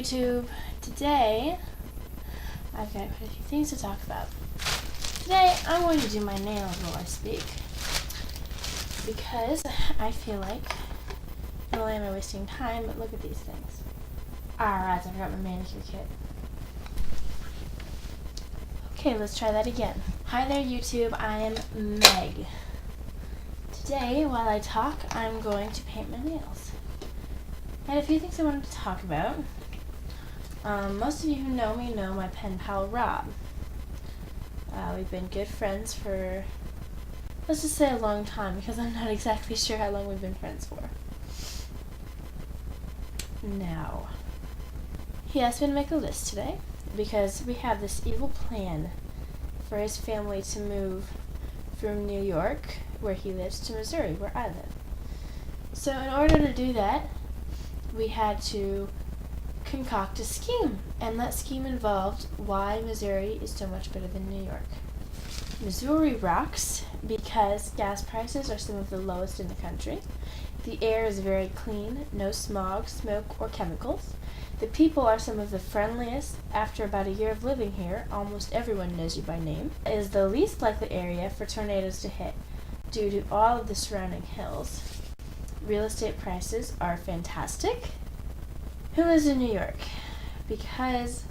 YouTube. Today, I've got quite a few things to talk about. Today, I'm going to do my nails while I speak, because I feel like not only am I wasting time, but look at these things. Alright, I forgot my manicure kit. Okay, let's try that again. Hi there, YouTube. I am Meg. Today, while I talk, I'm going to paint my nails. I had a few things I wanted to talk about. Most of you who know me know my pen pal Rob. We've been good friends for, let's just say, a long time, because I'm not exactly sure how long we've been friends for. Now, he asked me to make a list today, because we have this evil plan for his family to move from New York, where he lives, to Missouri, where I live. So in order to do that, we had to concoct a scheme, and that scheme involved why Missouri is so much better than New York. Missouri rocks because gas prices are some of the lowest in the country. The air is very clean, no smog, smoke, or chemicals. The people are some of the friendliest. After about a year of living here, almost everyone knows you by name. It is the least likely area for tornadoes to hit due to all of the surrounding hills. Real estate prices are fantastic. Who lives in New York? Because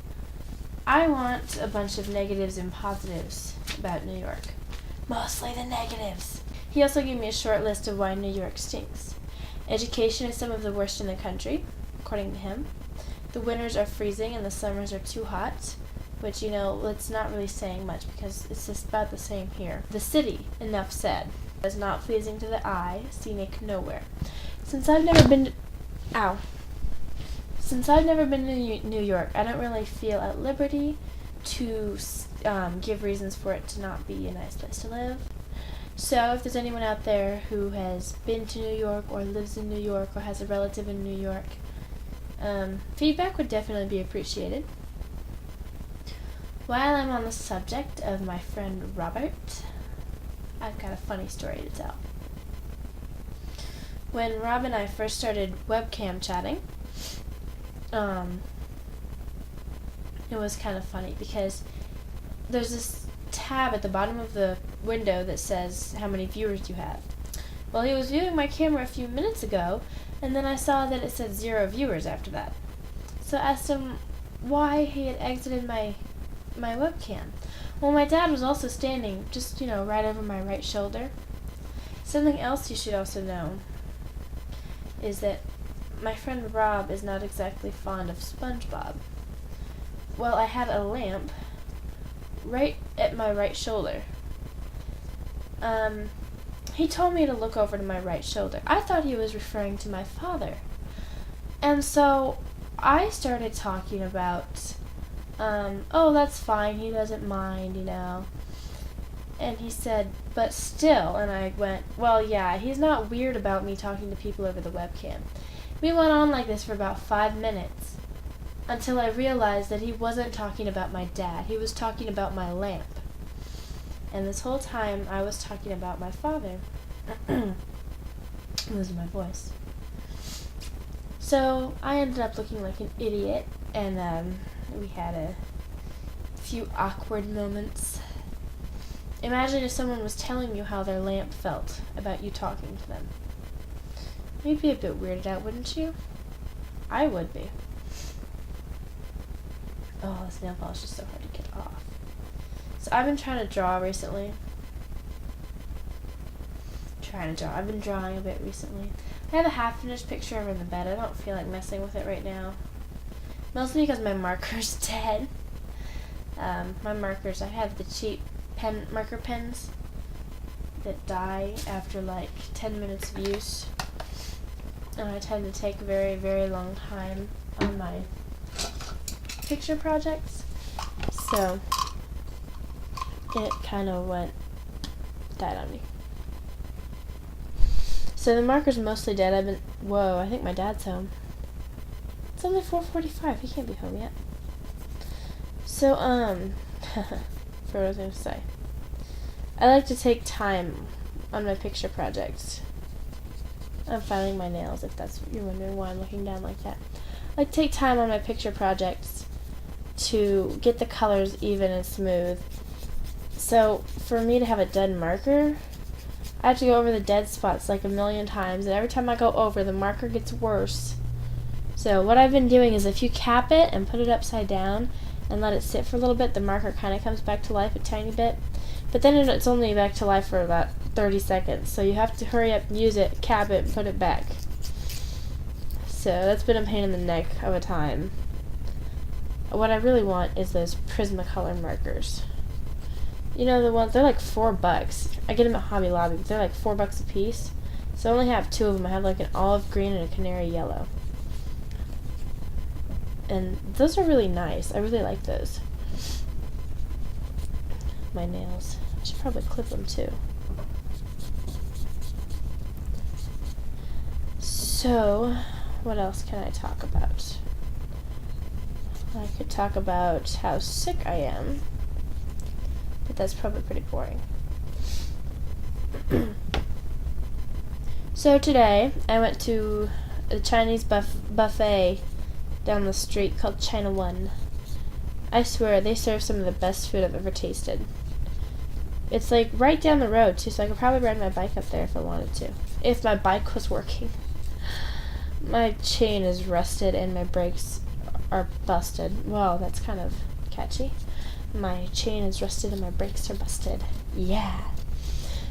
I want a bunch of negatives and positives about New York. Mostly the negatives. He also gave me a short list of why New York stinks. Education is some of the worst in the country, according to him. The winters are freezing and the summers are too hot, which, it's not really saying much because it's just about the same here. The city, enough said, is not pleasing to the eye, scenic nowhere. Since I've never been to New York, I don't really feel at liberty to give reasons for it to not be a nice place to live. So if there's anyone out there who has been to New York or lives in New York or has a relative in New York, feedback would definitely be appreciated. While I'm on the subject of my friend Robert, I've got a funny story to tell. When Rob and I first started webcam chatting, it was kind of funny because there's this tab at the bottom of the window that says how many viewers you have. Well, he was viewing my camera a few minutes ago, and then I saw that it said 0 viewers after that. So I asked him why he had exited my webcam. Well, my dad was also standing just, right over my right shoulder. Something else you should also know is that my friend Rob is not exactly fond of SpongeBob. Well, I had a lamp right at my right shoulder. He told me to look over to my right shoulder. I thought he was referring to my father. And so I started talking about, oh, that's fine, he doesn't mind, And he said, but still, and I went, well, yeah, he's not weird about me talking to people over the webcam. We went on like this for about 5 minutes, until I realized that he wasn't talking about my dad, he was talking about my lamp. And this whole time, I was talking about my father. Losing my voice. So, I ended up looking like an idiot, and we had a few awkward moments. Imagine if someone was telling you how their lamp felt about you talking to them. You'd be a bit weirded out, wouldn't you? I would be. Oh, this nail polish is so hard to get off. So I've been trying to draw recently. I've been drawing a bit recently. I have a half-finished picture over in the bed. I don't feel like messing with it right now. Mostly because my marker's dead. My markers, I have the cheap marker pens that die after like 10 minutes of use. And I tend to take a very, very long time on my picture projects. So it kind of died on me. So the marker's mostly dead. Whoa, I think my dad's home. It's only 4:45, he can't be home yet. So, for what I was going to say. I like to take time on my picture projects. I'm filing my nails, if that's you're wondering why I'm looking down like that. like take time on my picture projects to get the colors even and smooth. So for me to have a dead marker, I have to go over the dead spots like a million times, and every time I go over, the marker gets worse. So what I've been doing is if you cap it and put it upside down and let it sit for a little bit, the marker kind of comes back to life a tiny bit. But then it's only back to life for about 30 seconds. So you have to hurry up, use it, cap it, and put it back. So that's been a pain in the neck of a time. What I really want is those Prismacolor markers. You know the ones, they're like $4. I get them at Hobby Lobby, but they're like $4 a piece. So I only have 2 of them. I have like an olive green and a canary yellow. And those are really nice. I really like those. My nails. I should probably clip them too. So, what else can I talk about? I could talk about how sick I am, but that's probably pretty boring. So today, I went to a Chinese buffet down the street called China One. I swear, they serve some of the best food I've ever tasted. It's like right down the road too, so I could probably ride my bike up there if I wanted to. If my bike was working. My chain is rusted and my brakes are busted. Well, that's kind of catchy. My chain is rusted and my brakes are busted. Yeah.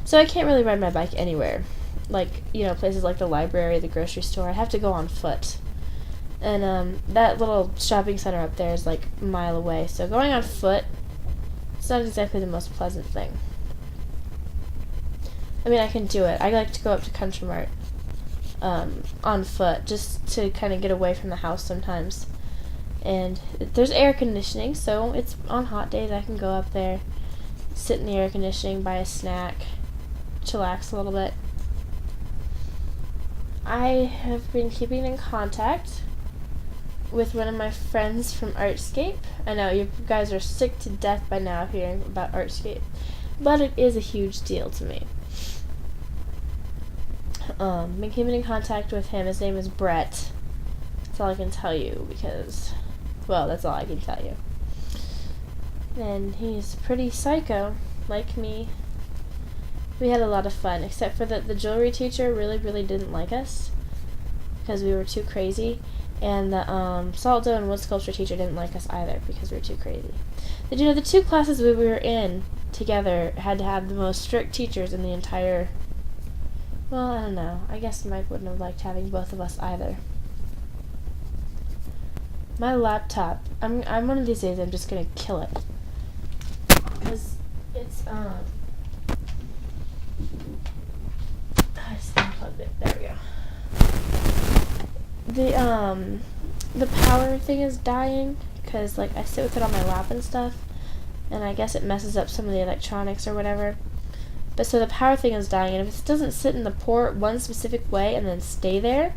So I can't really ride my bike anywhere. Like, you know, places like the library, the grocery store. I have to go on foot. And that little shopping center up there is like a mile away. So going on foot, it's not exactly the most pleasant thing. I mean, I can do it. I like to go up to Country Mart on foot just to kind of get away from the house sometimes. And there's air conditioning, so it's on hot days I can go up there, sit in the air conditioning, buy a snack, chillax a little bit. I have been keeping in contact with one of my friends from Artscape. I know you guys are sick to death by now hearing about Artscape, but it is a huge deal to me. Been keeping in contact with him. His name is Brett. That's all I can tell you because, well, that's all I can tell you. And he's pretty psycho, like me. We had a lot of fun, except for that the jewelry teacher really, really didn't like us because we were too crazy. And the salt dough and wood sculpture teacher didn't like us either because we were too crazy. But you know, the 2 classes we were in together had to have the most strict teachers in the entire... Well, I don't know. I guess Mike wouldn't have liked having both of us either. My laptop. I'm one of these days I'm just gonna kill it. Because it's I just unplugged it. There we go. The power thing is dying because like I sit with it on my lap and stuff, and I guess it messes up some of the electronics or whatever. But so the power thing is dying, and if it doesn't sit in the port one specific way and then stay there,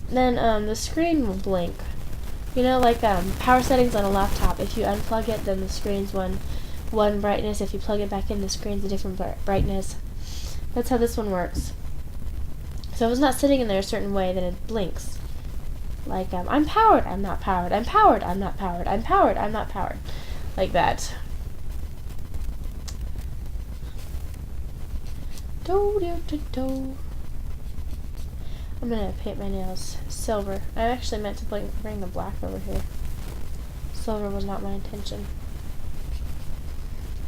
then the screen will blink. You know, like power settings on a laptop. If you unplug it, then the screen's one brightness. If you plug it back in, the screen's a different brightness. That's how this one works. So if it's not sitting in there a certain way, then it blinks. Like, I'm powered, I'm not powered, I'm powered, I'm not powered, I'm powered, I'm not powered. Like that. Do-do-do-do. I'm gonna paint my nails silver. I actually meant to bring the black over here. Silver was not my intention.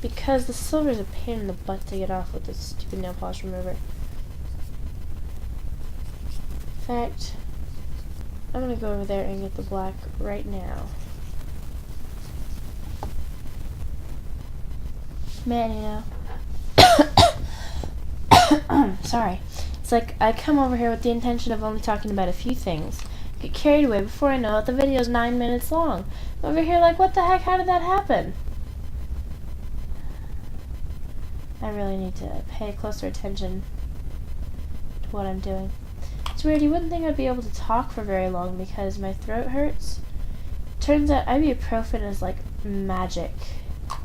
Because the silver is a pain in the butt to get off with this stupid nail polish remover. In fact, I'm gonna go over there and get the black right now. Man, you know. Sorry. It's like I come over here with the intention of only talking about a few things. Get carried away before I know it, the video's 9 minutes long. I'm over here like, what the heck, how did that happen? I really need to pay closer attention to what I'm doing. It's weird, you wouldn't think I'd be able to talk for very long because my throat hurts. Turns out ibuprofen is like magic.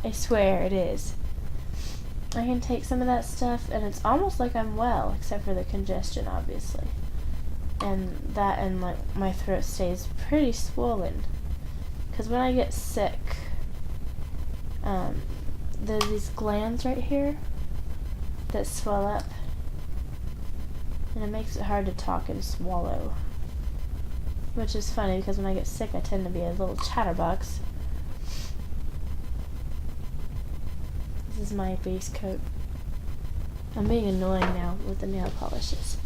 I swear it is. I can take some of that stuff and it's almost like I'm well, except for the congestion, obviously. and that and like my throat stays pretty swollen. Because when I get sick, there's these glands right here that swell up, and it makes it hard to talk and swallow. Which is funny because when I get sick, I tend to be a little chatterbox. This is my base coat. I'm being annoying now with the nail polishes.